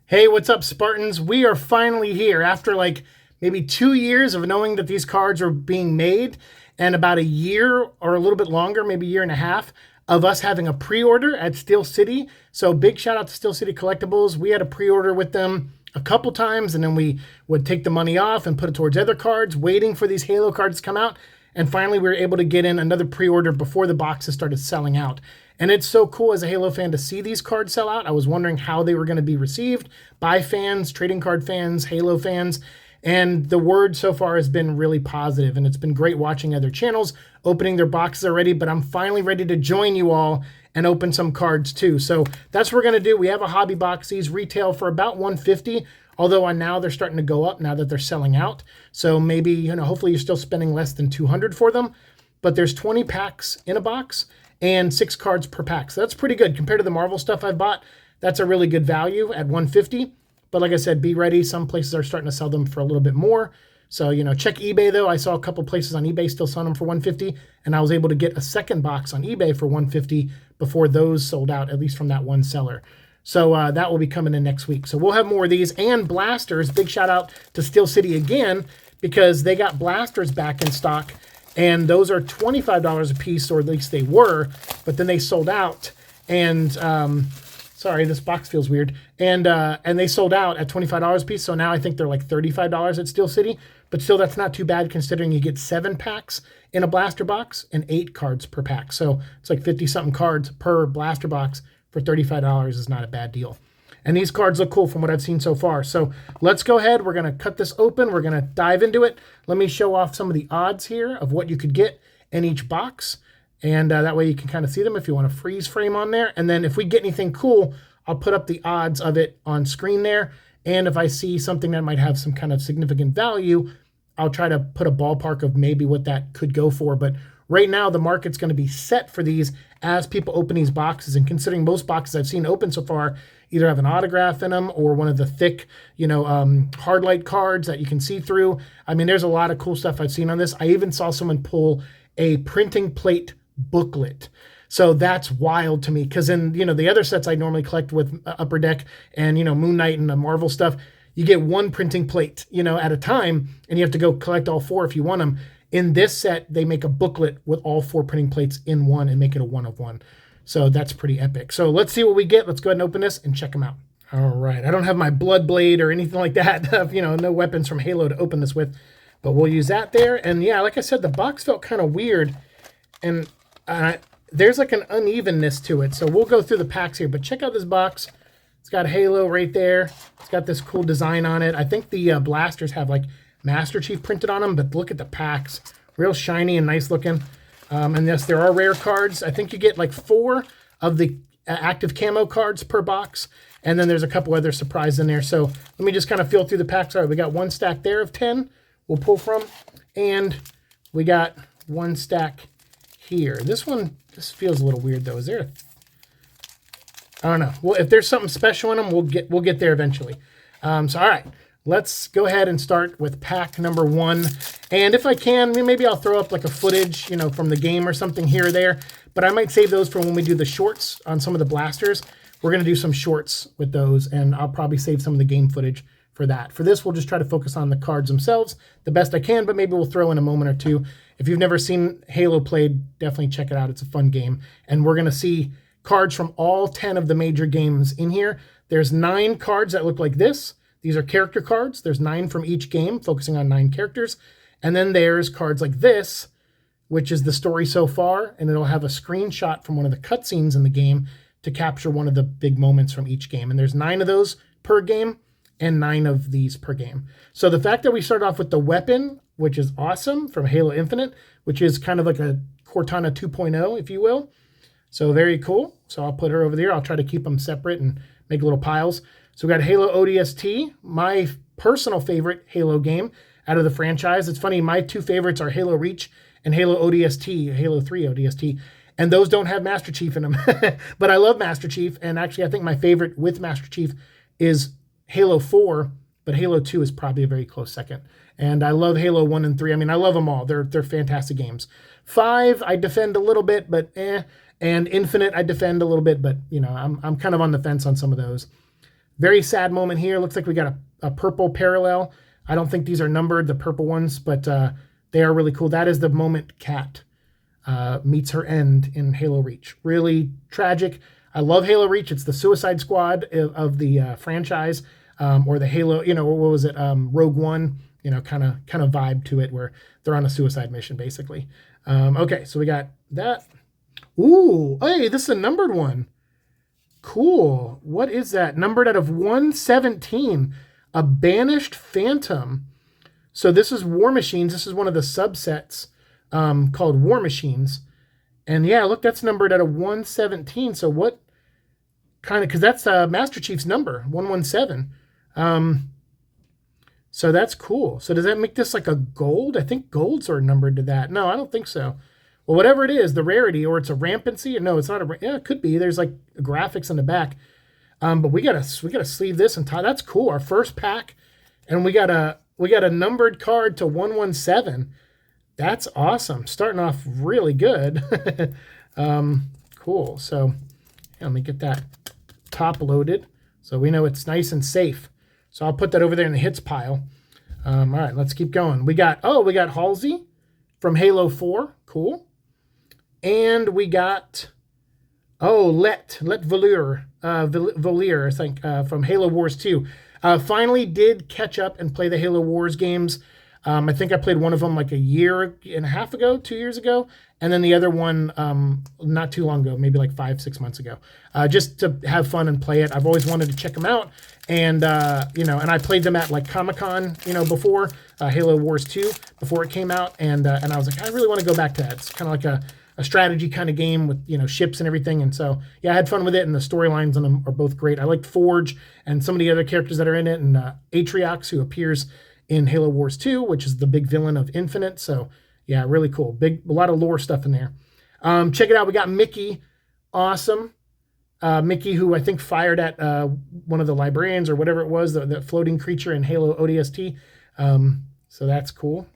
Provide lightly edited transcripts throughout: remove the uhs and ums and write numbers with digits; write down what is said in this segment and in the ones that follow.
Hey, what's up, Spartans? We are finally here after like maybe 2 years of knowing that these cards are being made, and about a year or a little bit longer, maybe a year and a half, of us having a pre-order at Steel City. So big shout out to Steel City Collectibles. We had a pre-order with them a couple times, and then we would take the money off and put it towards other cards, waiting for these Halo cards to come out. And finally, we were able to get in another pre-order before the boxes started selling out. And it's so cool as a Halo fan to see these cards sell out. I was wondering how they were going to be received by fans, trading card fans, Halo fans. And the word so far has been really positive, and it's been great watching other channels opening their boxes already, but I'm finally ready to join you all and open some cards too. So that's what we're going to do. We have a hobby box. These retail for about $150, although now they're starting to go up now that they're selling out. So maybe, hopefully you're still spending less than $200 for them. But there's 20 packs in a box and 6 cards per pack. So that's pretty good compared to the Marvel stuff I bought. That's a really good value at $150. But like I said, be ready. Some places are starting to sell them for a little bit more. So, check eBay though. I saw a couple places on eBay still selling them for $150, and I was able to get a second box on eBay for $150 before those sold out, at least from that one seller. So that will be coming in next week. So we'll have more of these and blasters. Big shout out to Steel City again, because they got blasters back in stock, and those are $25 a piece, or at least they were, but then they sold out. And sorry, this box feels weird. And they sold out at $25 a piece. So now I think they're like $35 at Steel City. But still, that's not too bad considering you get 7 packs in a blaster box and 8 cards per pack. So it's like 50-something cards per blaster box for $35 is not a bad deal. And these cards look cool from what I've seen so far. So let's go ahead. We're going to cut this open. We're going to dive into it. Let me show off some of the odds here of what you could get in each box. And that way you can kind of see them if you want to freeze frame on there. And then if we get anything cool, I'll put up the odds of it on screen there. And if I see something that might have some kind of significant value, I'll try to put a ballpark of maybe what that could go for. But right now, the market's going to be set for these as people open these boxes. And considering most boxes I've seen open so far either have an autograph in them or one of the thick, hard light cards that you can see through. I mean, there's a lot of cool stuff I've seen on this. I even saw someone pull a printing plate booklet. So that's wild to me, because in the other sets I normally collect with Upper Deck and Moon Knight and the Marvel stuff, you get one printing plate at a time, and you have to go collect all 4 if you want them. In this set, they make a booklet with all 4 printing plates in one and make it a 1-of-1. So that's pretty epic. So let's see what we get. Let's go ahead and open this and check them out. All right, I don't have my blood blade or anything like that. No weapons from Halo to open this with, but we'll use that there. And yeah, like I said, the box felt kind of weird, and there's like an unevenness to it. So we'll go through the packs here, but check out this box. It's got Halo right there. It's got this cool design on it. I think the blasters have like Master Chief printed on them, but look at the packs. Real shiny and nice looking. And yes, there are rare cards. I think you get like 4 of the active camo cards per box. And then there's a couple other surprises in there. So let me just kind of feel through the packs. All right, we got 1 stack there of 10 we'll pull from. And we got 1 stack here. This feels a little weird though. Is there I don't know. Well, if there's something special in them, we'll get there eventually. So all right, let's go ahead and start with pack number 1. And if I can, maybe I'll throw up like a footage, from the game or something here or there. But I might save those for when we do the shorts on some of the blasters. We're going to do some shorts with those, and I'll probably save some of the game footage for that. For this, we'll just try to focus on the cards themselves the best I can, but maybe we'll throw in a moment or two. If you've never seen Halo played, definitely check it out. It's a fun game. And we're going to see cards from all 10 of the major games in here. There's 9 cards that look like this. These are character cards. There's 9 from each game, focusing on 9 characters. And then there's cards like this, which is the story so far, and it'll have a screenshot from one of the cutscenes in the game to capture one of the big moments from each game. And there's 9 of those per game and 9 of these per game. So the fact that we start off with the weapon, which is awesome, from Halo Infinite, which is kind of like a Cortana 2.0, if you will. So very cool. So I'll put her over there. I'll try to keep them separate and make little piles. So we got Halo ODST, my personal favorite Halo game out of the franchise. It's funny, my 2 favorites are Halo Reach and Halo ODST, Halo 3 ODST. And those don't have Master Chief in them. But I love Master Chief. And actually, I think my favorite with Master Chief is Halo 4. But Halo 2 is probably a very close second. And I love Halo 1 and 3. I mean, I love them all. They're fantastic games. 5, I defend a little bit, but eh. And Infinite, I defend a little bit, but, I'm kind of on the fence on some of those. Very sad moment here. Looks like we got a purple parallel. I don't think these are numbered, the purple ones, but they are really cool. That is the moment Kat meets her end in Halo Reach. Really tragic. I love Halo Reach. It's the Suicide Squad of the franchise, or the Halo, what was it? Rogue One, kind of vibe to it where they're on a suicide mission, basically. Okay, so we got that. Ooh, hey, this is a numbered one. Cool. What is that? Numbered out of 117. A Banished Phantom. So this is War Machines. This is one of the subsets called War Machines. And yeah, look, that's numbered out of 117. So what kind of, because that's Master Chief's number, 117. So that's cool. So does that make this like a gold? I think golds are numbered to that. No, I don't think so. Well, whatever it is, the rarity, or it's a rampancy. No, it's not a. Yeah, it could be. There's like graphics in the back. But we gotta sleeve this and tie. That's cool. Our first pack, and we got a numbered card to 117. That's awesome. Starting off really good. Cool. So yeah, let me get that top loaded so we know it's nice and safe. So I'll put that over there in the hits pile. All right, let's keep going. We got Halsey from Halo 4. Cool. And we got Let Valier, I think, from Halo Wars 2. Finally did catch up and play the Halo Wars games. I think I played one of them like a year and a half ago, 2 years ago. And then the other one not too long ago, maybe like 5-6 months ago, just to have fun and play it. I've always wanted to check them out. And, and I played them at like Comic-Con, before Halo Wars 2, before it came out. And I was like, I really want to go back to that. It's kind of like a strategy kind of game with, ships and everything. And so, yeah, I had fun with it. And the storylines on them are both great. I liked Forge and some of the other characters that are in it. And Atriox, who appears in Halo Wars 2, which is the big villain of Infinite. So, yeah, really cool. A lot of lore stuff in there. Check it out. We got Mickey. Awesome. Mickey, who I think fired at one of the librarians or whatever it was, the floating creature in Halo ODST. So that's cool.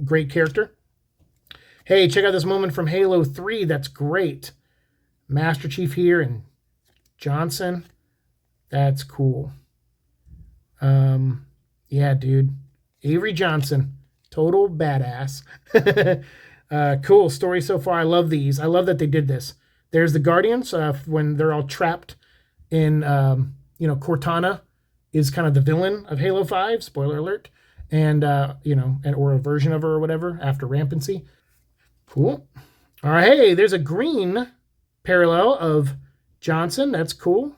Great character. Hey, check out this moment from Halo 3. That's great. Master Chief here and Johnson. That's cool. Yeah, dude. Avery Johnson. Total badass. Cool story so far. I love these. I love that they did this. There's the Guardians when they're all trapped in, Cortana is kind of the villain of Halo 5. Spoiler alert. And, or a version of her or whatever after Rampancy. Cool. All right. Hey, there's a green parallel of Johnson. That's cool.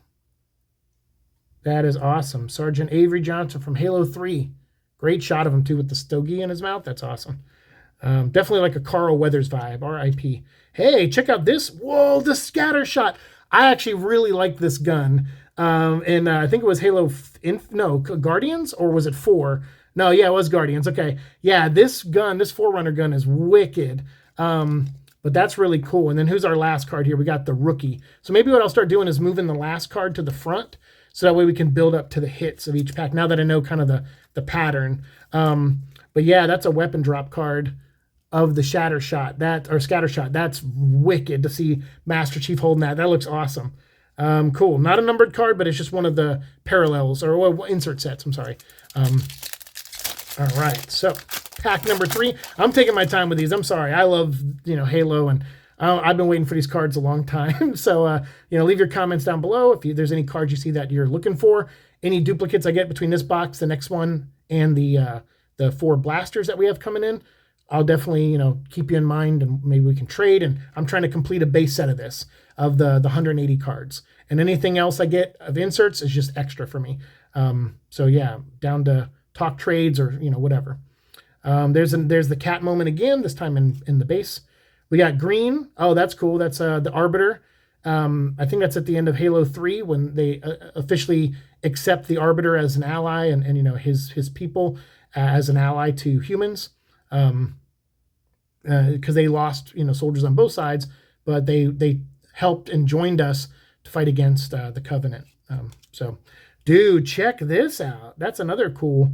That is awesome. Sergeant Avery Johnson from Halo 3. Great shot of him, too, with the stogie in his mouth. That's awesome. Definitely like a Carl Weathers vibe. R.I.P. Hey, check out this. Whoa, the scatter shot. I actually really like this gun. And I think it was Guardians, or was it 4? No, yeah, it was Guardians. Okay. Yeah, this Forerunner gun is wicked. But that's really cool. And then who's our last card here? We got the Rookie. So maybe what I'll start doing is moving the last card to the front, so that way we can build up to the hits of each pack, now that I know kind of the pattern. But yeah, that's a weapon drop card of the Scatter Shot. That's wicked to see Master Chief holding that. That looks awesome. Cool. Not a numbered card, but it's just one of the parallels, or insert sets. I'm sorry. All right. So pack number 3. I'm taking my time with these. I'm sorry. I love, Halo, and I've been waiting for these cards a long time. So, leave your comments down below if there's any cards you see that you're looking for. Any duplicates I get between this box, the next one, and the 4 blasters that we have coming in, I'll definitely, keep you in mind, and maybe we can trade. And I'm trying to complete a base set of this, of the 180 cards. And anything else I get of inserts is just extra for me. So yeah, down to talk trades or, whatever. There's the cat moment again, this time in the base. We got green. Oh, that's cool. That's the Arbiter. I think that's at the end of Halo 3 when they officially accept the Arbiter as an ally and his people as an ally to humans. Because they lost, soldiers on both sides, but they helped and joined us to fight against the Covenant. So, dude, check this out. That's another cool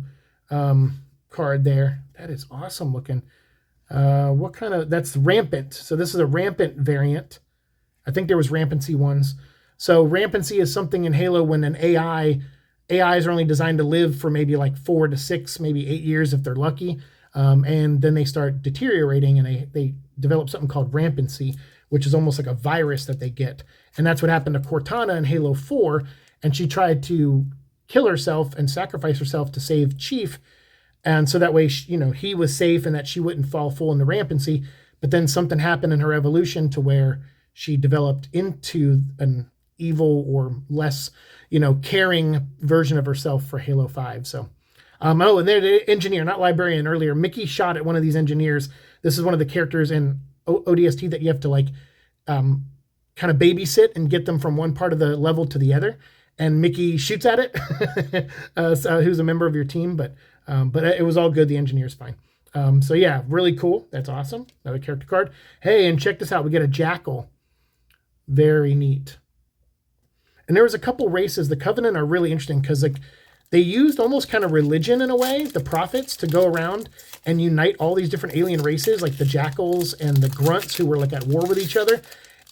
card there. That is awesome looking. That's Rampant. So this is a Rampant variant. I think there was Rampancy ones. So Rampancy is something in Halo when an AI AIs are only designed to live for maybe like 4 to 6, maybe 8 years if they're lucky. And then they start deteriorating, and they develop something called rampancy, which is almost like a virus that they get. And that's what happened to Cortana in Halo 4. And she tried to kill herself and sacrifice herself to save Chief. And so that way, he was safe and that she wouldn't fall full into rampancy. But then something happened in her evolution to where she developed into an evil or less, caring version of herself for Halo 5. So, and they're the engineer, not librarian earlier. Mickey shot at one of these engineers. This is one of the characters in ODST that you have to kind of babysit and get them from one part of the level to the other. And Mickey shoots at it. Who's a member of your team, but it was all good. The engineer's fine. So yeah, really cool. That's awesome. Another character card. Hey, and check this out. We get a jackal. Very neat. And there was a couple races. The Covenant are really interesting because they used almost kind of religion in a way, the prophets, to go around and unite all these different alien races, like the jackals and the grunts who were like at war with each other.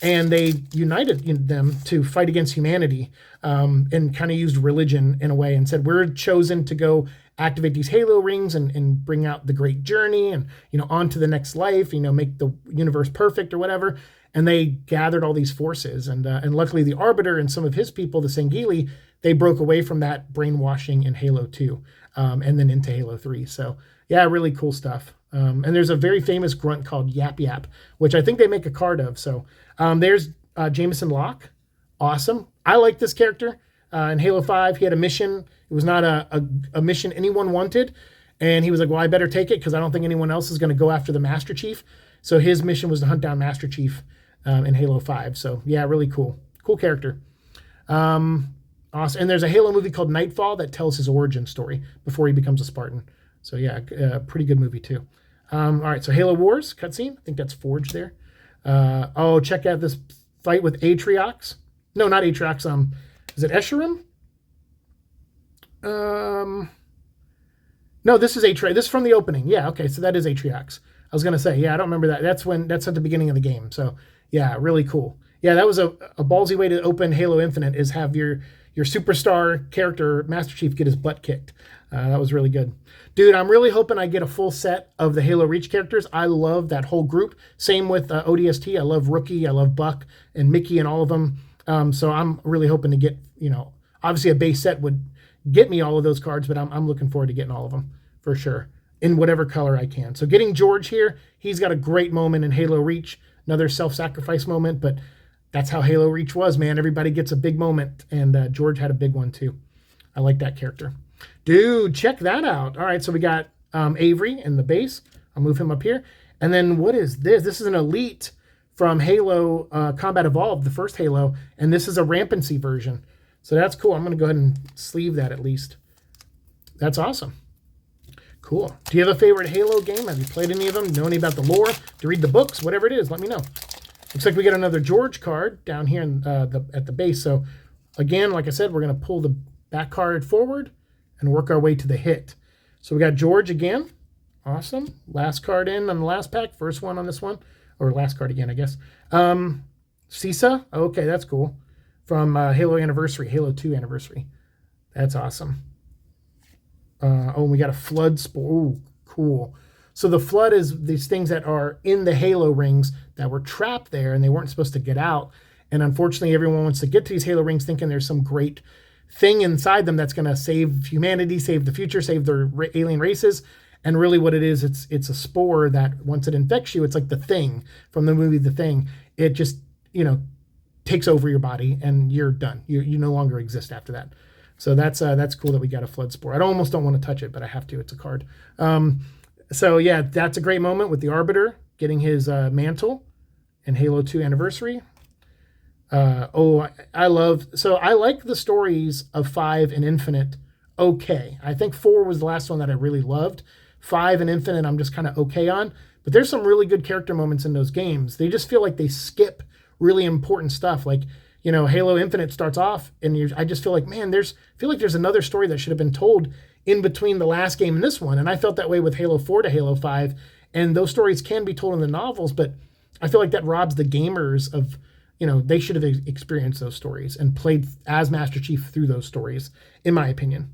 And they united them to fight against humanity, and kind of used religion in a way and said, we're chosen to go activate these Halo rings and bring out the great journey and, on to the next life, make the universe perfect or whatever. And they gathered all these forces. And luckily the Arbiter and some of his people, the Sangheili, they broke away from that brainwashing in Halo 2, and then into Halo 3. So yeah, really cool stuff. And there's a very famous grunt called Yap Yap, which I think they make a card of. So there's Jameson Locke. Awesome. I like this character. In Halo 5, he had a mission. It was not a mission anyone wanted. And he was like, well, I better take it because I don't think anyone else is going to go after the Master Chief. So his mission was to hunt down Master Chief in Halo 5. So yeah, really cool. Cool character. Awesome. And there's a Halo movie called Nightfall that tells his origin story before he becomes a Spartan. So yeah, pretty good movie too. All right, so Halo Wars cutscene. I think that's Forge there. Check out this fight with Atriox. No, not Atriox. Is it Escharum? No, this is Atriox. This is from the opening. Yeah, okay, so that is Atriox. I was gonna say, yeah, I don't remember that. That's at the beginning of the game. So yeah, really cool. Yeah, that was a ballsy way to open Halo Infinite, is have your superstar character, Master Chief, get his butt kicked. That was really good. Dude, I'm really hoping I get a full set of the Halo Reach characters. I love that whole group. Same with ODST. I love Rookie. I love Buck and Mickey and all of them. So I'm really hoping to get, obviously a base set would get me all of those cards, but I'm looking forward to getting all of them for sure in whatever color I can. So getting George here, he's got a great moment in Halo Reach, another self-sacrifice moment, but that's how Halo Reach was, man. Everybody gets a big moment, and George had a big one too. I like that character. Dude, check that out. All right, so we got Avery in the base. I'll move him up here. And then what is this? This is an elite from Halo Combat Evolved, the first Halo, and this is a rampancy version. So that's cool. I'm going to go ahead and sleeve that at least. That's awesome. Cool. Do you have a favorite Halo game? Have you played any of them? Know any about the lore? Do you read the books? Whatever it is, let me know. Looks like we got another George card down here in, at the base. So again, like I said, we're going to pull the back card forward and work our way to the hit. So we got George again. Awesome. Last card in on the last pack. First one on this one. Or last card again, I guess. Sisa. Okay, that's cool. From Halo Anniversary. Halo 2 Anniversary. That's awesome. And we got a Flood Spore. Ooh, cool. So the Flood is these things that are in the Halo rings that were trapped there and they weren't supposed to get out. And unfortunately, everyone wants to get to these Halo rings thinking there's some great thing inside them that's going to save humanity, save the future, save their alien races. And really what it is, it's a spore that once it infects you, it's like The Thing from the movie The Thing. It just, takes over your body and you're done. You no longer exist after that. So that's cool that we got a Flood Spore. I almost don't want to touch it, but I have to. It's a card. So yeah, that's a great moment with the Arbiter getting his mantle in Halo 2 Anniversary. I like the stories of 5 and Infinite. Okay. I think 4 was the last one that I really loved. 5 and Infinite I'm just kind of okay on. But there's some really good character moments in those games. They just feel like they skip really important stuff. Like, Halo Infinite starts off and I just feel like, man, there's another story that should have been told in between the last game and this one. And I felt that way with Halo 4 to Halo 5. And those stories can be told in the novels, but I feel like that robs the gamers of they should have experienced those stories and played as Master Chief through those stories, in my opinion.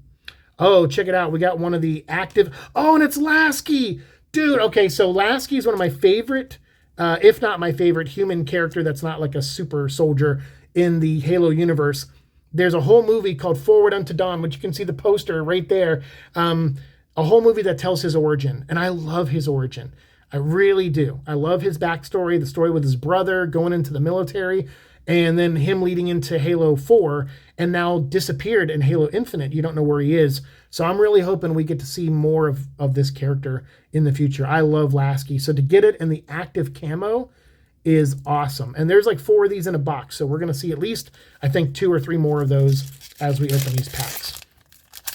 Oh, check it out. We got one of the active. Oh, and it's Lasky. Dude, okay, so Lasky is one of my favorite, if not my favorite, human character that's not like a super soldier in the Halo universe. There's a whole movie called Forward Unto Dawn, which you can see the poster right there. A whole movie that tells his origin, and I love his origin. I really do. I love his backstory, the story with his brother going into the military, and then him leading into Halo 4, and now disappeared in Halo Infinite. You don't know where he is. So I'm really hoping we get to see more of this character in the future. I love Lasky. So to get it in the active camo is awesome. And there's like 4 of these in a box. So we're going to see at least, I think, 2 or 3 more of those as we open these packs.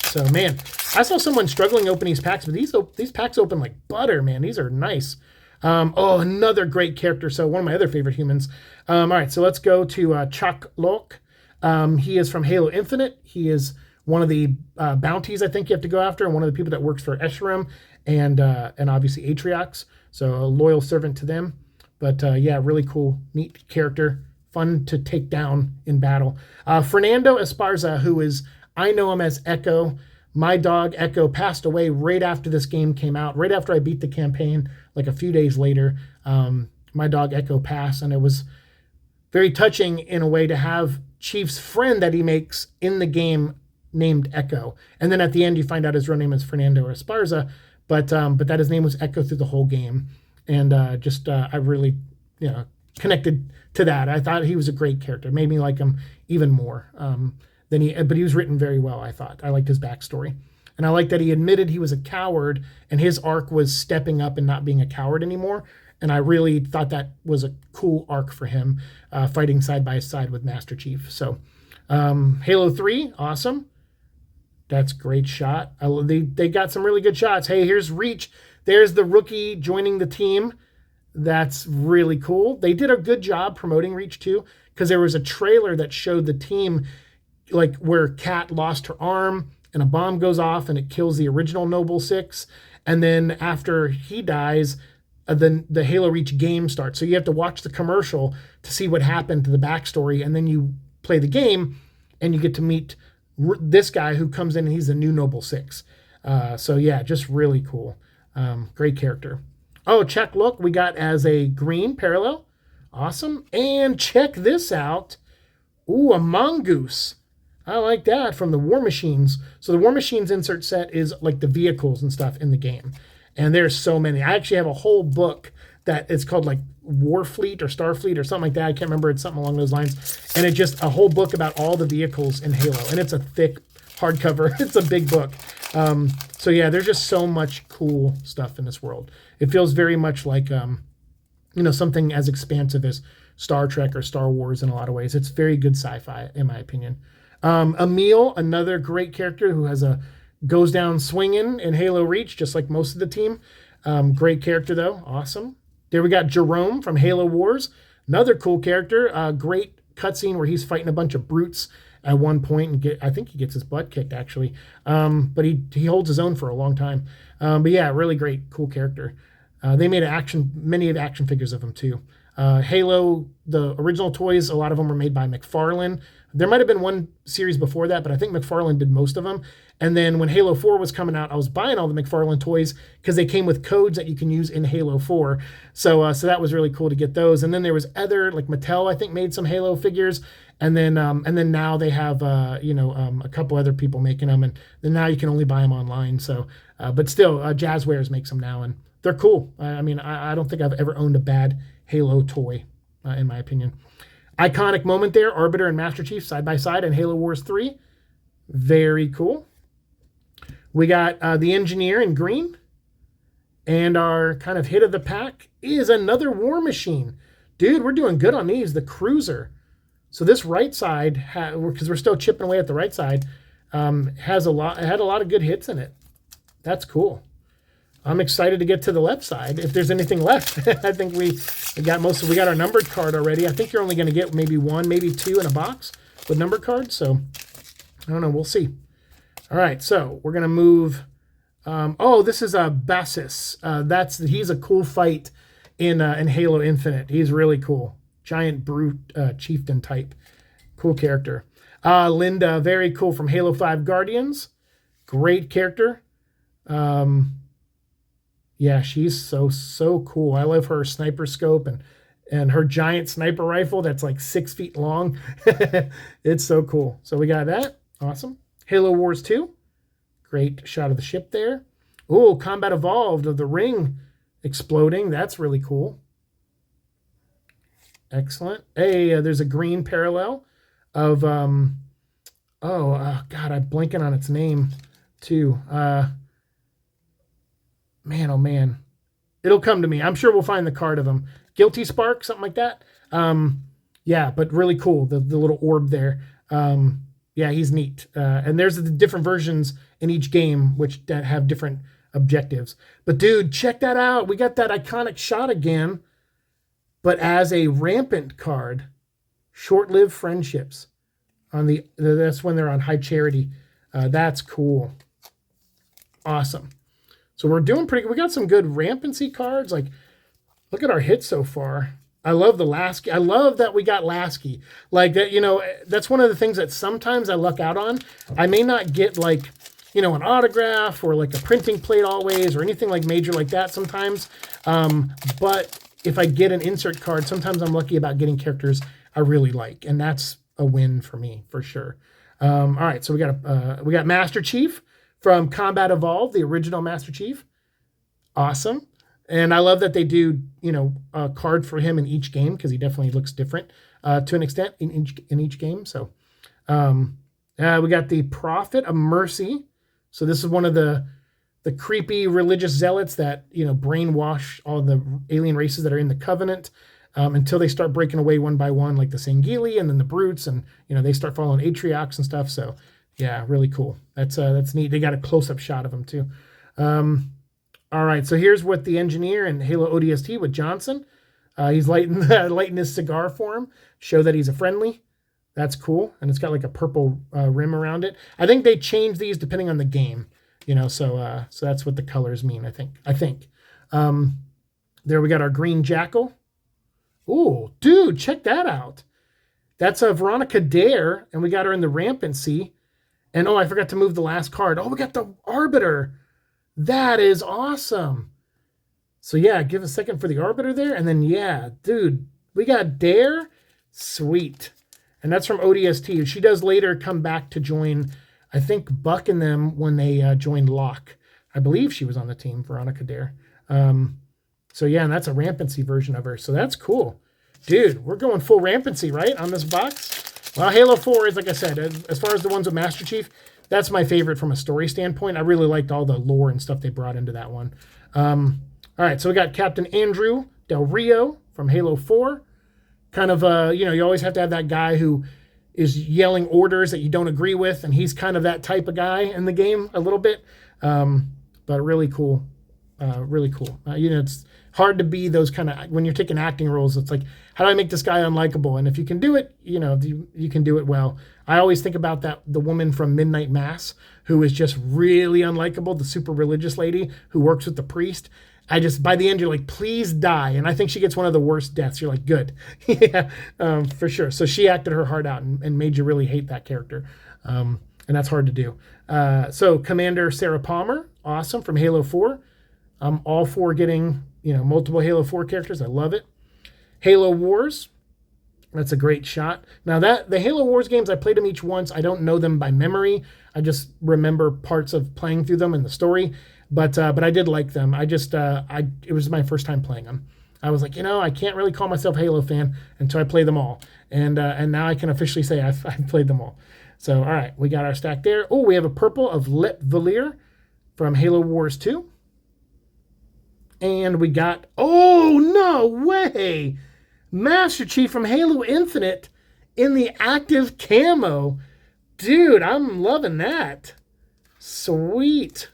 So, man, I saw someone struggling opening these packs, but these packs open like butter, man. These are nice. Oh, another great character. So one of my other favorite humans. All right, so let's go to Chuck Locke. He is from Halo Infinite. He is one of the bounties I think you have to go after, and one of the people that works for Escharum and obviously Atriox. So a loyal servant to them. But yeah, really cool, neat character. Fun to take down in battle. Fernando Esparza, who is, I know him as Echo. My dog Echo passed away right after this game came out, right after I beat the campaign, like a few days later. My dog Echo passed, and it was very touching in a way to have Chief's friend that he makes in the game named Echo. And then at the end, you find out his real name is Fernando Esparza, but that his name was Echo through the whole game. And I really, connected to that. I thought he was a great character. Made me like him even more. But he was written very well, I thought. I liked his backstory. And I liked that he admitted he was a coward, and his arc was stepping up and not being a coward anymore. And I really thought that was a cool arc for him, fighting side by side with Master Chief. So Halo 3, awesome. That's a great shot. They got some really good shots. Hey, here's Reach. There's the rookie joining the team. That's really cool. They did a good job promoting Reach too, because there was a trailer that showed the team like where Kat lost her arm and a bomb goes off and it kills the original Noble 6. And then after he dies, then the Halo Reach game starts. So you have to watch the commercial to see what happened to the backstory. And then you play the game and you get to meet this guy who comes in and he's the new Noble 6. So yeah, just really cool. Great character. Oh, check, look, we got as a green parallel. Awesome. And check this out. Ooh, a mongoose. I like that, from the War Machines. So the War Machines insert set is like the vehicles and stuff in the game. And there's so many. I actually have a whole book that it's called like Warfleet or Starfleet or something like that. I can't remember. It's something along those lines. And it's just a whole book about all the vehicles in Halo. And it's a thick hardcover. It's a big book. So yeah, there's just so much cool stuff in this world. It feels very much like, something as expansive as Star Trek or Star Wars in a lot of ways. It's very good sci-fi, in my opinion. Emil, another great character who goes down swinging in Halo Reach, just like most of the team. Great character, though. Awesome. There we got Jerome from Halo Wars. Another cool character. Great cutscene where he's fighting a bunch of brutes at one point, and I think he gets his butt kicked, actually. But he holds his own for a long time. But yeah, really great, cool character. They made many of action figures of him, too. Halo, the original toys, a lot of them were made by McFarlane. There might have been one series before that, but I think McFarlane did most of them. And then when Halo 4 was coming out, I was buying all the McFarlane toys because they came with codes that you can use in Halo 4. So that was really cool to get those. And then there was other, like Mattel, I think, made some Halo figures. And then now they have, a couple other people making them. And then now you can only buy them online. So, but still, Jazzwares makes them now, and they're cool. I don't think I've ever owned a bad Halo toy, in my opinion. Iconic moment there, Arbiter and Master Chief side by side in Halo Wars 3. Very cool. We got the Engineer in green. And our kind of hit of the pack is another War Machine. Dude, we're doing good on these. The Cruiser. So this right side, because we're still chipping away at the right side, had a lot of good hits in it. That's cool. I'm excited to get to the left side if there's anything left. I think we got our numbered card already. I think you're only going to get maybe one, maybe two in a box with numbered cards. So I don't know. We'll see. All right. So we're going to move. This is a Bassus. He's a cool fight in Halo Infinite. He's really cool. giant brute chieftain type. Cool character. Linda, very cool, from Halo 5 Guardians. Great character. Yeah, she's so cool. I love her sniper scope and her giant sniper rifle that's like 6 feet long. It's so cool. So we got that. Awesome. Halo Wars 2. Great shot of the ship there. Oh, Combat Evolved of the ring exploding. That's really cool. Excellent. Hey, there's a green parallel of God, I'm blanking on its name too. Man, oh man, it'll come to me. I'm sure we'll find the card of him. Guilty Spark, something like that. Yeah, but really cool. The little orb there. Yeah, he's neat. And there's the different versions in each game which have different objectives. But dude, check that out. We got that iconic shot again, but as a rampant card. Short-lived friendships. That's when they're on High Charity. That's cool. Awesome. So we're doing pretty good. We got some good rampancy cards. Like, look at our hits so far. I love the Lasky. I love that we got Lasky. Like that, that's one of the things that sometimes I luck out on. I may not get like, an autograph or like a printing plate always or anything like major like that sometimes. But if I get an insert card, sometimes I'm lucky about getting characters I really like. And that's a win for me, for sure. All right, so we got Master Chief from Combat Evolved, the original Master Chief. Awesome. And I love that they do, a card for him in each game because he definitely looks different to an extent in each game. So we got the Prophet of Mercy. So this is one of the creepy religious zealots that, brainwash all the alien races that are in the Covenant until they start breaking away one by one, like the Sangheili and then the Brutes. And, they start following Atriox and stuff. So, yeah, really cool. That's neat. They got a close-up shot of him, too. All right, so here's what the engineer in Halo ODST with Johnson. He's lighting his cigar for him, show that he's a friendly. That's cool, and it's got like a purple rim around it. I think they change these depending on the game, so that's what the colors mean, I think. There we got our green jackal. Ooh, dude, check that out. That's a Veronica Dare, and we got her in the rampancy. And, I forgot to move the last card. Oh, we got the Arbiter. That is awesome. So, yeah, give a second for the Arbiter there. And then, yeah, dude, we got Dare. Sweet. And that's from ODST. She does later come back to join, I think, Buck and them when they joined Locke. I believe she was on the team, Veronica Dare. So, yeah, and that's a rampancy version of her. So that's cool. Dude, we're going full rampancy, right, on this box? Well, Halo 4 is, like I said, as far as the ones with Master Chief, that's my favorite from a story standpoint. I really liked all the lore and stuff they brought into that one. All right, so we got Captain Andrew Del Rio from Halo 4. Kind of, you always have to have that guy who is yelling orders that you don't agree with, and he's kind of that type of guy in the game a little bit. But really cool. Really cool. It's hard to be those kind of, when you're taking acting roles, it's like, how do I make this guy unlikable? And if you can do it, you can do it well. I always think about the woman from Midnight Mass who is just really unlikable, the super religious lady who works with the priest. By the end, you're like, please die. And I think she gets one of the worst deaths. You're like, good. Yeah, for sure. So she acted her heart out and made you really hate that character. And that's hard to do. So Commander Sarah Palmer, awesome, from Halo 4. I'm all for getting, multiple Halo 4 characters. I love it. Halo Wars. That's a great shot. Now the Halo Wars games, I played them each once. I don't know them by memory. I just remember parts of playing through them in the story. But I did like them. It was my first time playing them. I was like, I can't really call myself a Halo fan until I play them all. And now I can officially say I've played them all. So, all right, we got our stack there. Oh, we have a purple of Lit Valier from Halo Wars 2. And we got, oh, no way! Master Chief from Halo Infinite in the active camo. Dude, I'm loving that. Sweet.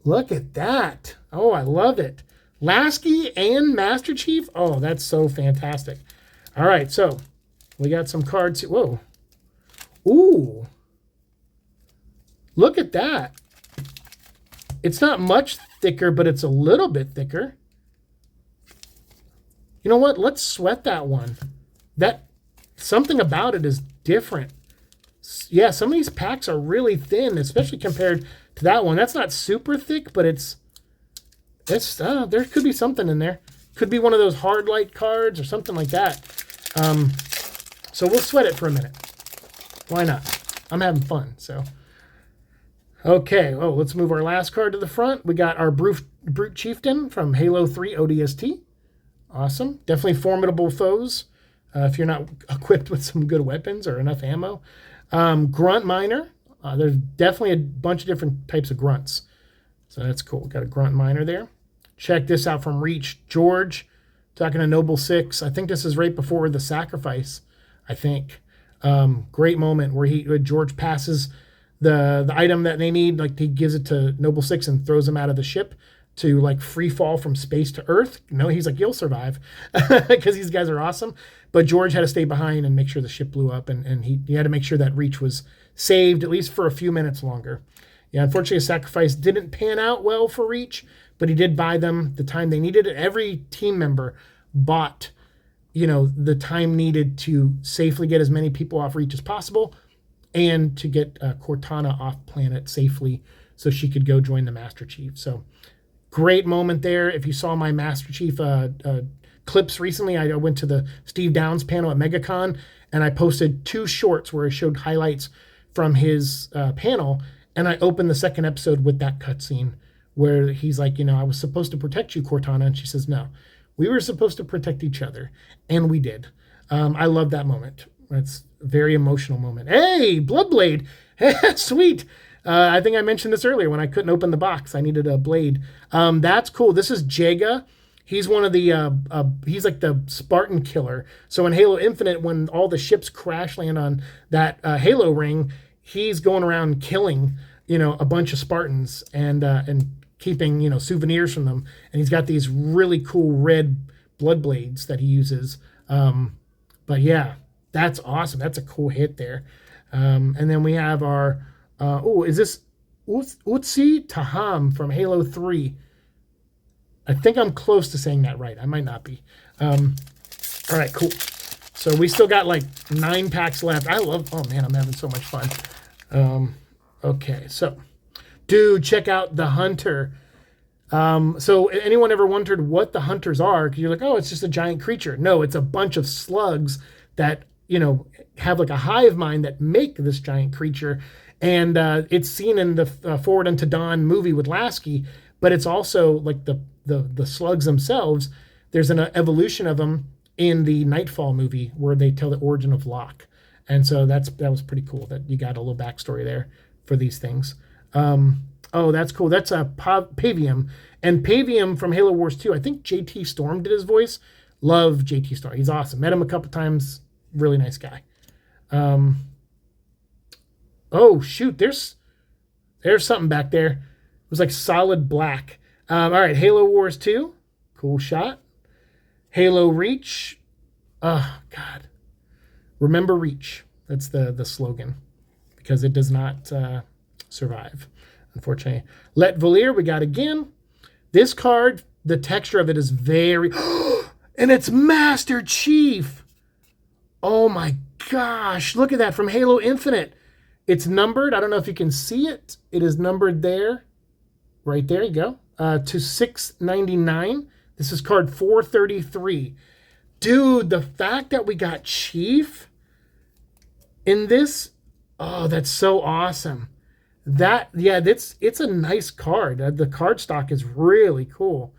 Look at that. Oh, I love it. Lasky and Master Chief. Oh, that's so fantastic. All right, so we got some cards. Whoa. Ooh. Look at that. It's not much thicker, but it's a little bit thicker. You know what? Let's sweat that one. That something about it is different. Yeah, some of these packs are really thin, especially compared to that one. That's not super thick, but it's there could be something in there. Could be one of those hard light cards or something like that. So we'll sweat it for a minute. Why not? I'm having fun. So, okay. Oh, let's move our last card to the front. We got our Brute Chieftain from Halo 3 ODST. Awesome. Definitely formidable foes if you're not equipped with some good weapons or enough ammo. Grunt Miner. There's definitely a bunch of different types of grunts. So that's cool. Got a Grunt Miner there. Check this out from Reach. George, talking to Noble 6. I think this is right before the sacrifice, I think. Great moment where George passes the item that they need. Like, he gives it to Noble 6 and throws him out of the ship to, like, free fall from space to Earth. No, he's like, you'll survive because these guys are awesome. But George had to stay behind and make sure the ship blew up, and he had to make sure that Reach was saved at least for a few minutes longer. Yeah, unfortunately, a sacrifice didn't pan out well for Reach, but he did buy them the time they needed it. Every team member bought, the time needed to safely get as many people off Reach as possible and to get Cortana off planet safely so she could go join the Master Chief. So great moment there. If you saw my Master Chief clips recently, I went to the Steve Downs panel at MegaCon, and I posted 2 shorts where I showed highlights from his panel, and I opened the second episode with that cutscene where he's like, I was supposed to protect you, Cortana, and she says, no, we were supposed to protect each other, and we did. I love that moment. It's a very emotional moment. Hey, Bloodblade. Sweet. I think I mentioned this earlier when I couldn't open the box. I needed a blade. That's cool. This is Jaga. He's one of the, he's like the Spartan killer. So in Halo Infinite, when all the ships crash land on that Halo ring, he's going around killing, a bunch of Spartans and keeping, souvenirs from them. And he's got these really cool red blood blades that he uses. But yeah, that's awesome. That's a cool hit there. And then we have our, is this Utsi Taham from Halo 3? I think I'm close to saying that right. I might not be. All right, cool. So we still got like 9 packs left. Oh man, I'm having so much fun. Okay, so dude, check out the Hunter. So anyone ever wondered what the Hunters are? Because you're like, oh, it's just a giant creature. No, it's a bunch of slugs that, have like a hive mind that make this giant creature. And it's seen in the Forward Unto Dawn movie with Lasky, but it's also like the slugs themselves. There's an evolution of them in the Nightfall movie where they tell the origin of Locke. And so that was pretty cool that you got a little backstory there for these things. Oh, that's cool. That's a Pavium. And Pavium from Halo Wars 2, I think JT Storm did his voice. Love JT Storm. He's awesome. Met him a couple times. Really nice guy. Oh, shoot. There's something back there. It was like solid black. All right, Halo Wars 2. Cool shot. Halo Reach. Oh, God. Remember Reach. That's the slogan. Because it does not survive, unfortunately. Let Valir, we got again. This card, the texture of it is very... and it's Master Chief. Oh my gosh. Look at that from Halo Infinite. It's numbered. I don't know if you can see it. It is numbered there. Right there you go. To 699. This is card 433. Dude, the fact that we got Chief in this, oh, that's so awesome. It's a nice card. The card stock is really cool.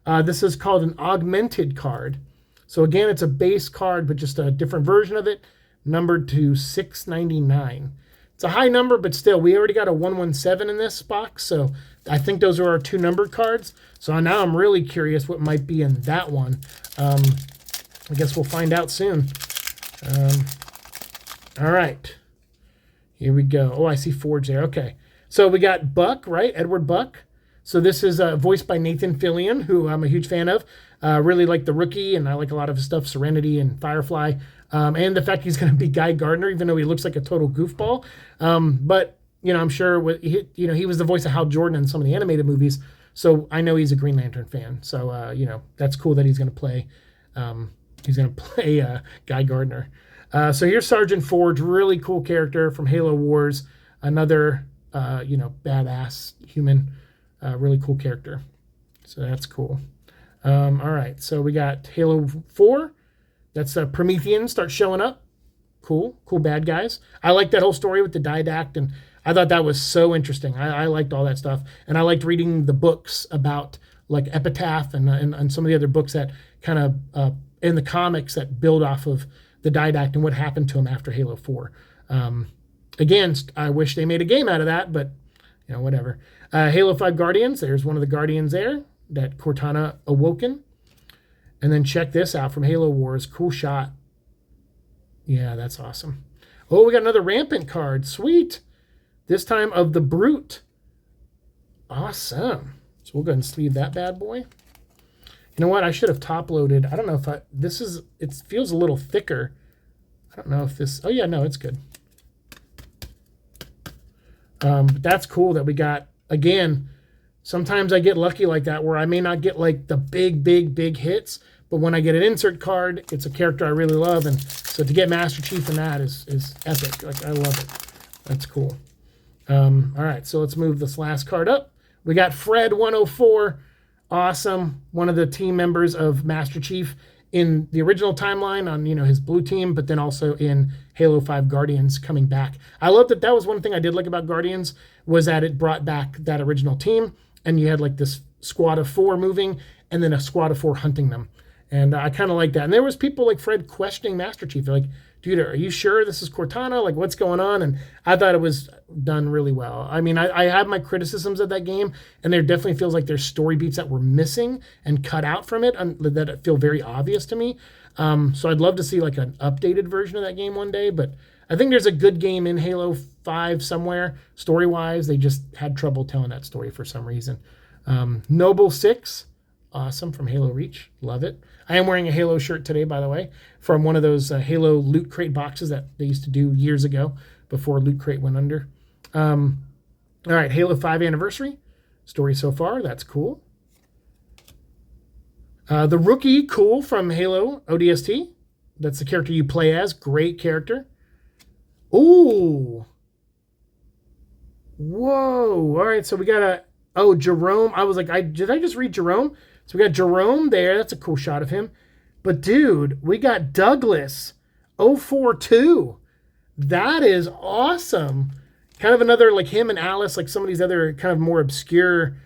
This is called an augmented card. So again, it's a base card, but just a different version of it, numbered to 699. It's a high number, but still, we already got a 117 in this box, so I think those are our 2 numbered cards. So now I'm really curious what might be in that one. I guess we'll find out soon. All right. Here we go. Oh, I see Forge there. Okay. So we got Buck, right? Edward Buck. So this is voiced by Nathan Fillion, who I'm a huge fan of. Really like The Rookie, and I like a lot of his stuff, Serenity and Firefly. And the fact he's going to be Guy Gardner, even though he looks like a total goofball. But, I'm sure he was the voice of Hal Jordan in some of the animated movies. So I know he's a Green Lantern fan. So, that's cool that he's going to play He's going to play Guy Gardner. So here's Sergeant Forge, really cool character from Halo Wars. Another, badass human, really cool character. So that's cool. All right, so we got Halo 4. That's Prometheans start showing up. Cool bad guys. I like that whole story with the Didact, and I thought that was so interesting. I liked all that stuff, and I liked reading the books about like Epitaph and some of the other books that kind of in the comics that build off of the Didact and what happened to him after Halo 4. Again, I wish they made a game out of that, but whatever. Halo 5 Guardians. There's one of the Guardians there that Cortana awoken. And then check this out from Halo Wars. Cool shot. Yeah, that's awesome. Oh, we got another Rampant card. Sweet. This time of the Brute. Awesome. So we'll go ahead and sleeve that bad boy. You know what? I should have top loaded. I don't know if it feels a little thicker. I don't know if this, oh yeah, no, it's good. But that's cool that we got, again, sometimes I get lucky like that where I may not get like the big hits, but when I get an insert card, it's a character I really love. And so to get Master Chief in that is epic. Like, I love it. That's cool. All right, so let's move this last card up. We got Fred 104. Awesome. One of the team members of Master Chief in the original timeline on, his blue team, but then also in Halo 5 Guardians coming back. I love that. That was one thing I did like about Guardians, was that it brought back that original team, and you had like this squad of 4 moving and then a squad of 4 hunting them. And I kind of like that. And there was people like Fred questioning Master Chief. They're like, dude, are you sure this is Cortana? Like, what's going on? And I thought it was done really well. I mean, I have my criticisms of that game, and there definitely feels like there's story beats that were missing and cut out from it that feel very obvious to me. So I'd love to see like an updated version of that game one day, but I think there's a good game in Halo 5 somewhere, story-wise. They just had trouble telling that story for some reason. Noble 6, awesome, from Halo Reach. Love it. I am wearing a Halo shirt today, by the way, from one of those Halo Loot Crate boxes that they used to do years ago before Loot Crate went under. All right, Halo 5 Anniversary. Story so far, that's cool. The Rookie, cool, from Halo ODST. That's the character you play as. Great character. Ooh. Whoa. All right, so we got Jerome. I was like, did I just read Jerome? So we got Jerome there. That's a cool shot of him. But, dude, we got Douglas 042. That is awesome. Kind of another, like him and Alice, like some of these other kind of more obscure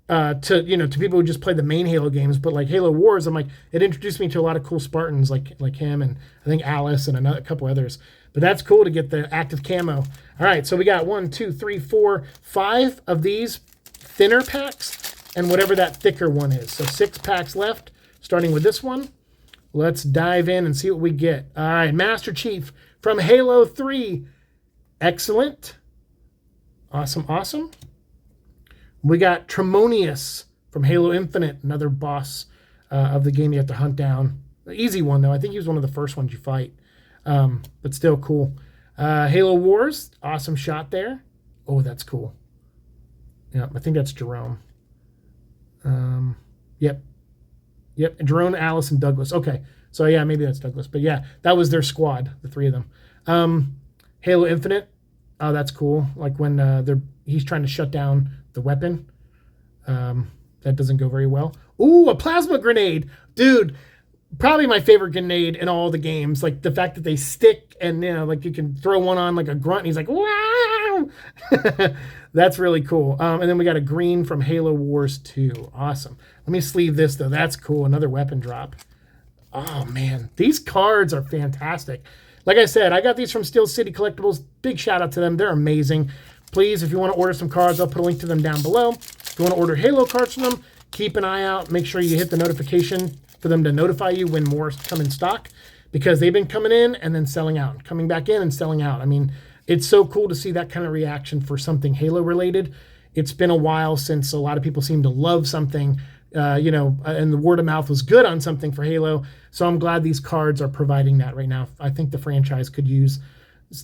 to people who just play the main Halo games. But like Halo Wars, I'm like, it introduced me to a lot of cool Spartans like him and I think Alice and a couple others. But that's cool to get the active camo. All right, so we got 1, 2, 3, 4, 5 of these thinner packs and whatever that thicker one is. So 6 packs left, starting with this one. Let's dive in and see what we get. All right, Master Chief from Halo 3. Excellent. Awesome. We got Tremonius from Halo Infinite, another boss of the game you have to hunt down. Easy one, though. I think he was one of the first ones you fight. But still cool. Halo Wars, awesome shot there. Oh, that's cool. Yeah, I think that's Jerome. Yep. Jerome, Alice, and Douglas. Okay. So, yeah, maybe that's Douglas. But, yeah, that was their squad, the 3 of them. Halo Infinite. Oh, that's cool. Like when he's trying to shut down the weapon. That doesn't go very well. Ooh, a plasma grenade. Dude, probably my favorite grenade in all the games. Like the fact that they stick and, like you can throw one on like a grunt and he's like, wow. That's really cool. And then we got a green from Halo Wars 2. Awesome. Let me sleeve this, though. That's cool. Another weapon drop. Oh, man. These cards are fantastic. Like I said, I got these from Steel City Collectibles. Big shout out to them. They're amazing. Please, if you want to order some cards, I'll put a link to them down below. If you want to order Halo cards from them, keep an eye out. Make sure you hit the notification for them to notify you when more come in stock, because they've been coming in and then selling out, coming back in and selling out. I mean, it's so cool to see that kind of reaction for something Halo related. It's been a while since a lot of people seem to love something, and the word of mouth was good on something for Halo. So I'm glad these cards are providing that right now. I think the franchise could use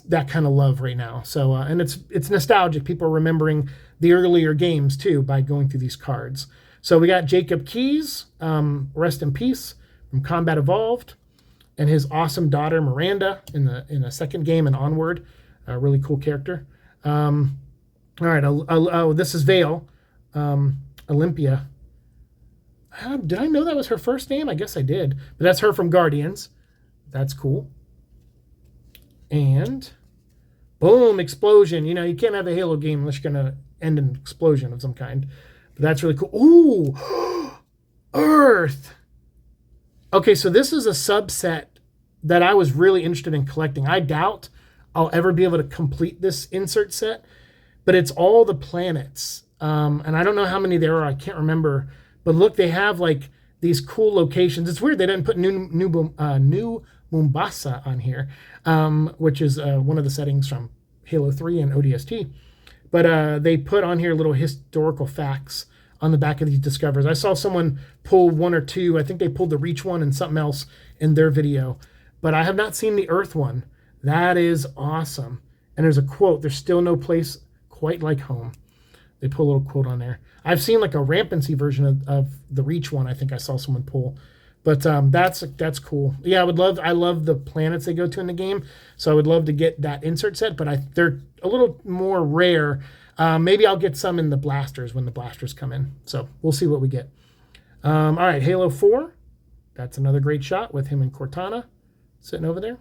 that kind of love right now. So, and it's nostalgic. People are remembering the earlier games too by going through these cards. So we got Jacob Keyes, rest in peace, from Combat Evolved, and his awesome daughter Miranda in the second game and onward. A really cool character. All right, this is Vale, Olympia. Did I know that was her first name? I guess I did. But that's her from Guardians. That's cool. And boom, explosion. You know, you can't have a Halo game unless you're going to end in an explosion of some kind. But that's really cool. Ooh, Earth. Okay, so this is a subset that I was really interested in collecting. I doubt I'll ever be able to complete this insert set, but it's all the planets. And I don't know how many there are. I can't remember. But look, they have like these cool locations. It's weird they didn't put New Mombasa on here, which is one of the settings from Halo 3 and ODST. But they put on here little historical facts on the back of these discoveries. I saw someone pull one or two. I think they pulled the Reach one and something else in their video. But I have not seen the Earth one. That is awesome. And there's a quote, "There's still no place quite like home." They put a little quote on there. I've seen like a rampancy version of the Reach one. I think I saw someone pull. But that's cool. Yeah, I love the planets they go to in the game. So I would love to get that insert set, but they're a little more rare. Maybe I'll get some in the blasters when the blasters come in. So we'll see what we get. All right, Halo 4. That's another great shot with him and Cortana sitting over there.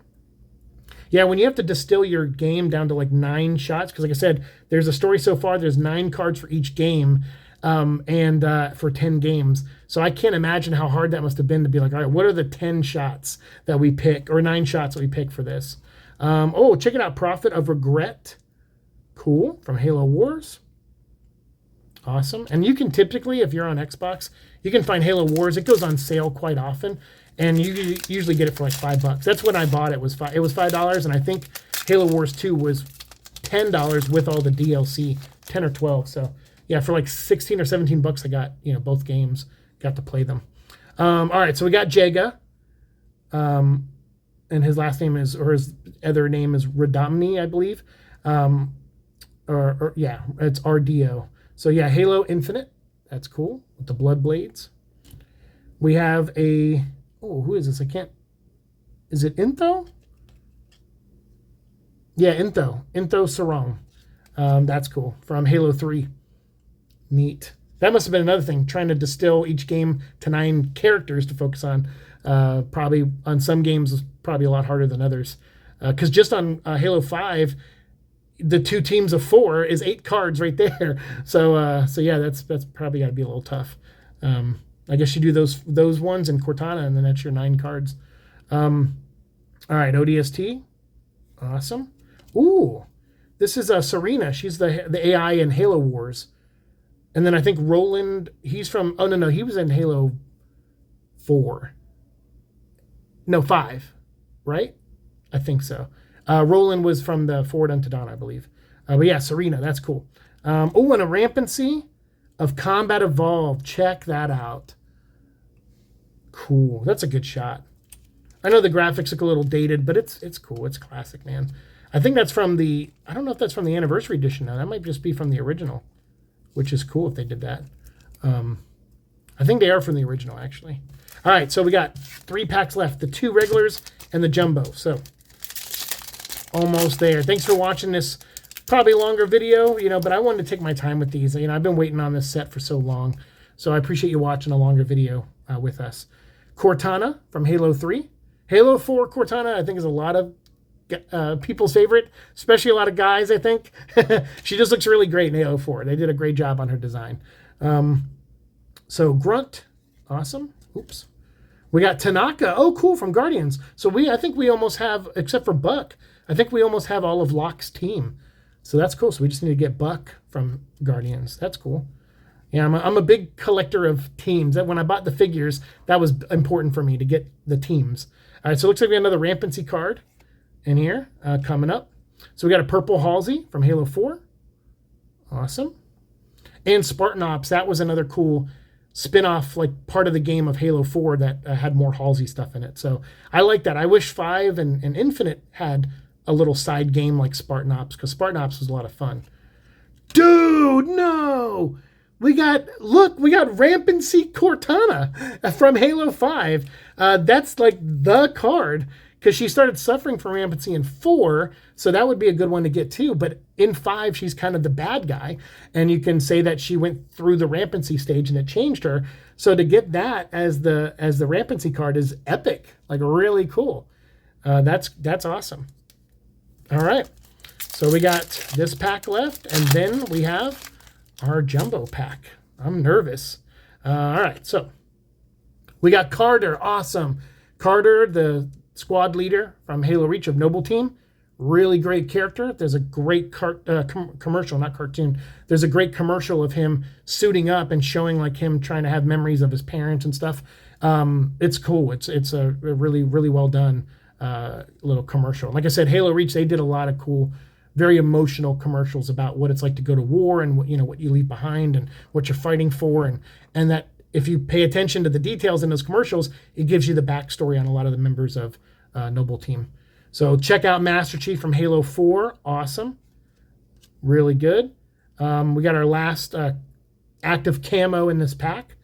Yeah, when you have to distill your game down to like 9 shots, because like I said, there's a story so far, there's 9 cards for each game, and for 10 games. So I can't imagine how hard that must have been to be like, all right, what are the 10 shots that we pick, or 9 shots that we pick for this? Check it out, Prophet of Regret. Cool, from Halo Wars. Awesome. And you can typically, if you're on Xbox, you can find Halo Wars. It goes on sale quite often, and you usually get it for like $5. That's when I bought it. It was $5, and I think Halo Wars 2 was $10 with all the DLC, 10 or 12. So yeah, for like 16 or 17 bucks, I got both games, got to play them. All right, so we got Jega, and his last name is, or his other name is Radomni, I believe. Yeah, it's RDO. So yeah, Halo Infinite. That's cool with the Blood Blades. We have who is this? Is it Intho? Yeah, Intho Sarong. That's cool, from Halo 3. Neat. That must have been another thing, trying to distill each game to 9 characters to focus on. Probably on some games is probably a lot harder than others. Because just on Halo 5, the 2 teams of 4 is 8 cards right there. So yeah, that's probably got to be a little tough. I guess you do those ones in Cortana, and then that's your 9 cards. All right, ODST. Awesome. Ooh, this is Serena. She's the AI in Halo Wars. And then I think Roland, he's from, he was in Halo 4. No, 5, right? I think so. Roland was from the Forward Unto Dawn, I believe. But yeah, Serena, that's cool. And a rampancy of Combat Evolved. Check that out. Cool. That's a good shot. I know the graphics look a little dated, but it's cool. It's classic, man. I think that's from I don't know if that's from the Anniversary Edition now. That might just be from the original, which is cool if they did that. I think they are from the original, actually. All right, so we got 3 packs left. The 2 regulars and the jumbo. So almost there. Thanks for watching this probably longer video, but I wanted to take my time with these. I've been waiting on this set for so long. So I appreciate you watching a longer video with us. Cortana from Halo 3. Halo 4 Cortana, I think, is a lot of people's favorite, especially a lot of guys, I think. She just looks really great in Halo 4. They did a great job on her design. So Grunt, awesome. Oops. We got Tanaka. Oh, cool, from Guardians. So I think we almost have, except for Buck, I think we almost have all of Locke's team. So that's cool. So we just need to get Buck from Guardians. That's cool. Yeah, I'm a big collector of teams. When I bought the figures, that was important for me to get the teams. All right, so it looks like we have another rampancy card in here coming up. So we got a purple Halsey from Halo 4. Awesome. And Spartan Ops, that was another cool spin-off, like part of the game of Halo 4 that had more Halsey stuff in it. So I like that. I wish 5 and Infinite had a little side game like Spartan Ops, because Spartan Ops was a lot of fun. Dude, no! we got Rampancy Cortana from Halo 5. That's like the card because she started suffering from rampancy in 4, so that would be a good one to get too. But in 5, she's kind of the bad guy, and you can say that she went through the rampancy stage and it changed her. So to get that as the rampancy card is epic, like really cool. That's awesome. All right, so we got this pack left, and then we have our jumbo pack. I'm nervous. All right, so we got Carter. Awesome. Carter, the squad leader from Halo Reach of Noble Team. Really great character. There's a great commercial, not cartoon. There's a great commercial of him suiting up and showing like him trying to have memories of his parents and stuff. It's cool. It's a really, really well done little commercial. Like I said, Halo Reach, they did a lot of cool, very emotional commercials about what it's like to go to war and what you leave behind and what you're fighting for, and that if you pay attention to the details in those commercials, it gives you the backstory on a lot of the members of Noble Team. So check out Master Chief from Halo 4. Awesome. Really good. We got our last active camo in this pack.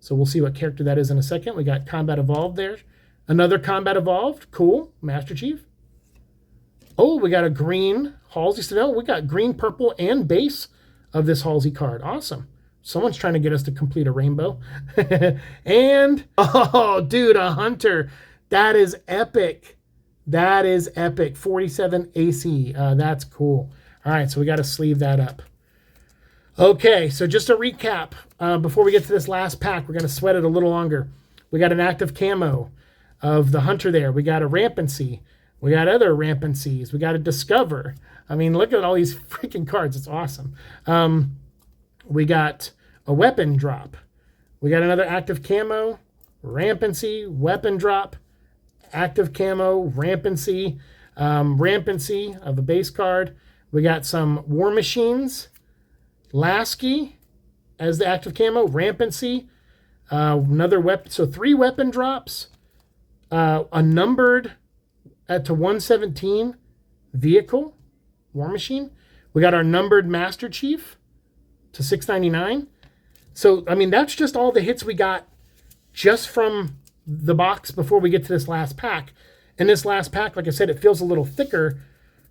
So we'll see what character that is in a second. We got Combat Evolved there. Another Combat Evolved. Cool. Master Chief. Oh, we got a green Halsey. So no, we got green, purple, and base of this Halsey card. Awesome. Someone's trying to get us to complete a rainbow. And, oh, dude, a Hunter. That is epic. That is epic. 47 AC. That's cool. All right, so we got to sleeve that up. Okay, so just a recap. Before we get to this last pack, we're going to sweat it a little longer. We got an active camo of the Hunter there. We got a Rampancy. We got other Rampancies. We got a Discover. I mean, look at all these freaking cards. It's awesome. We got a weapon drop. We got another active camo, Rampancy, weapon drop, active camo, Rampancy, Rampancy of a base card. We got some War Machines, Lasky as the active camo, Rampancy, another weapon. So 3 weapon drops, a numbered to 117 vehicle, War Machine. We got our numbered Master Chief to 699. So, I mean, that's just all the hits we got just from the box before we get to this last pack. And this last pack, like I said, it feels a little thicker.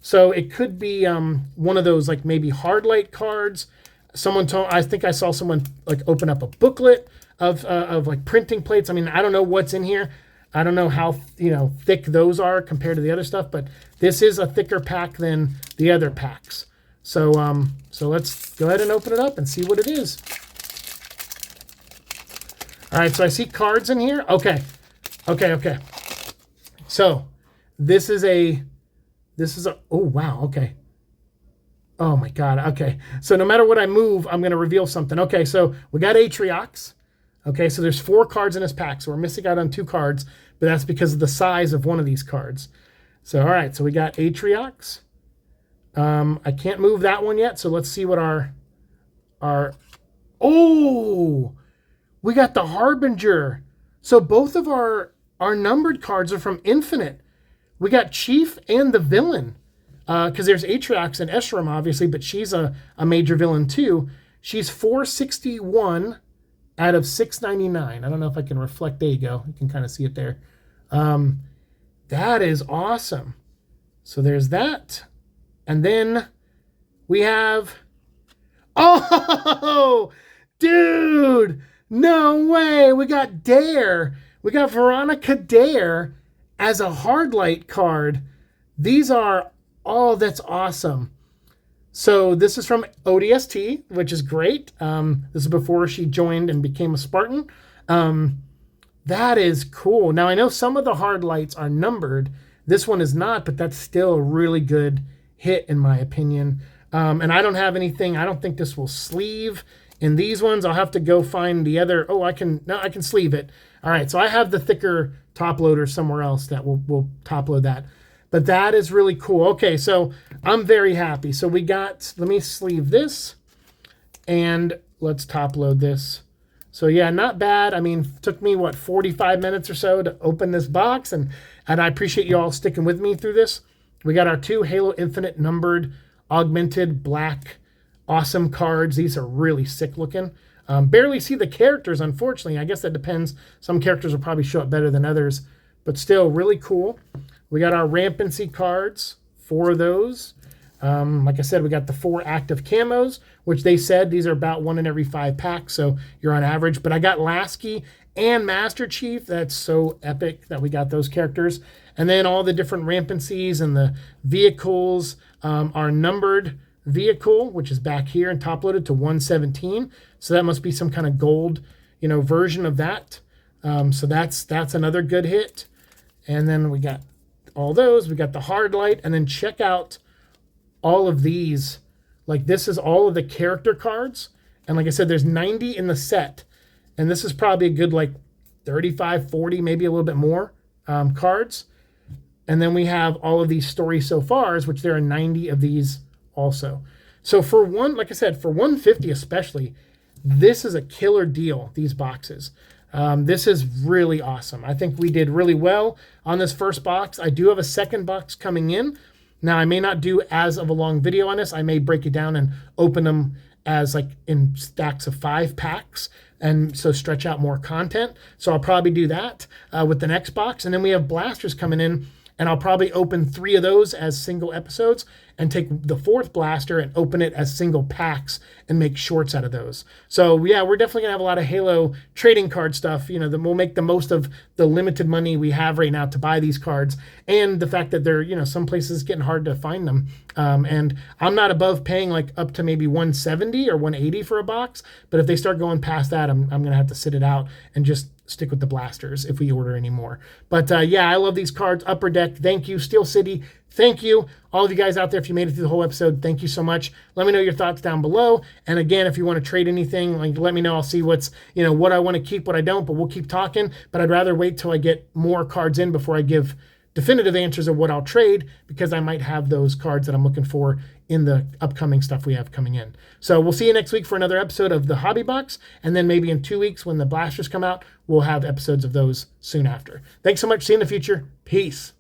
So it could be one of those like maybe hard light cards. I think I saw someone like open up a booklet of like printing plates. I mean, I don't know what's in here. I don't know how thick those are compared to the other stuff, but this is a thicker pack than the other packs. So let's go ahead and open it up and see what it is. All right, so I see cards in here. Okay. So this is a, oh wow, okay. Oh my God, okay. So no matter what I move, I'm gonna reveal something. Okay, so we got Atriox. Okay, so there's 4 cards in this pack, so we're missing out on 2 cards, but that's because of the size of one of these cards. So all right, so we got Atriox. I can't move that one yet, so let's see what our oh, we got the Harbinger. So both of our numbered cards are from Infinite. We got Chief and the villain, because there's Atriox and Escharum, obviously, but she's a major villain too. She's 461 out of 699. I don't know if I can reflect. There you go. You can kind of see it there. That is awesome. So there's that. And then we have, oh, dude, no way. We got Dare. We got Veronica Dare as a hard light card. These are, oh, that's awesome. So this is from ODST, which is great. This is before she joined and became a Spartan. That is cool. Now, I know some of the hard lights are numbered. This one is not, but that's still a really good hit in my opinion. And I don't have anything. I don't think this will sleeve in these ones. I'll have to go find the other. Oh, I can sleeve it. All right, so I have the thicker top loader somewhere else that will top load that. But that is really cool. Okay, so I'm very happy. So we got, let me sleeve this and let's top load this. So yeah, not bad. I mean, took me, 45 minutes or so to open this box, and I appreciate you all sticking with me through this. We got our 2 Halo Infinite numbered, augmented, black, awesome cards. These are really sick looking. Barely see the characters, unfortunately. I guess that depends. Some characters will probably show up better than others, but still really cool. We got our rampancy cards, 4 of those. Like I said, we got the 4 active camos, which they said these are about 1 in every 5 packs, so you're on average. But I got Lasky and Master Chief. That's so epic that we got those characters. And then all the different rampancies and the vehicles are numbered vehicle, which is back here and top loaded to 117. So that must be some kind of gold, version of that. So that's another good hit. And then we got all those. We got the hard light, and then check out all of these. Like, this is all of the character cards, and like I said, there's 90 in the set, and this is probably a good like 35, 40, maybe a little bit more cards. And then we have all of these story so fars, which there are 90 of these also. So for like I said, for 150 especially, this is a killer deal, these boxes. This is really awesome. I think we did really well on this first box. I do have a second box coming in. Now, I may not do as of a long video on this. I may break it down and open them as like in stacks of 5 packs, and so stretch out more content. So I'll probably do that with the next box. And then we have blasters coming in, and I'll probably open 3 of those as single episodes and take the 4th blaster and open it as single packs and make shorts out of those. So yeah, we're definitely gonna have a lot of Halo trading card stuff. Then we'll make the most of the limited money we have right now to buy these cards, and the fact that they're, some places getting hard to find them. And I'm not above paying like up to maybe 170 or 180 for a box, but if they start going past that, I'm gonna have to sit it out and just stick with the blasters if we order any more. But yeah, I love these cards. Upper Deck, thank you. Steel City, thank you. All of you guys out there, if you made it through the whole episode, thank you so much. Let me know your thoughts down below. And again, if you want to trade anything, like, let me know. I'll see what's, what I want to keep, what I don't, but we'll keep talking. But I'd rather wait till I get more cards in before I give definitive answers of what I'll trade, because I might have those cards that I'm looking for in the upcoming stuff we have coming in. So we'll see you next week for another episode of the Hobby Box. And then maybe in 2 weeks when the blasters come out, we'll have episodes of those soon after. Thanks so much. See you in the future. Peace.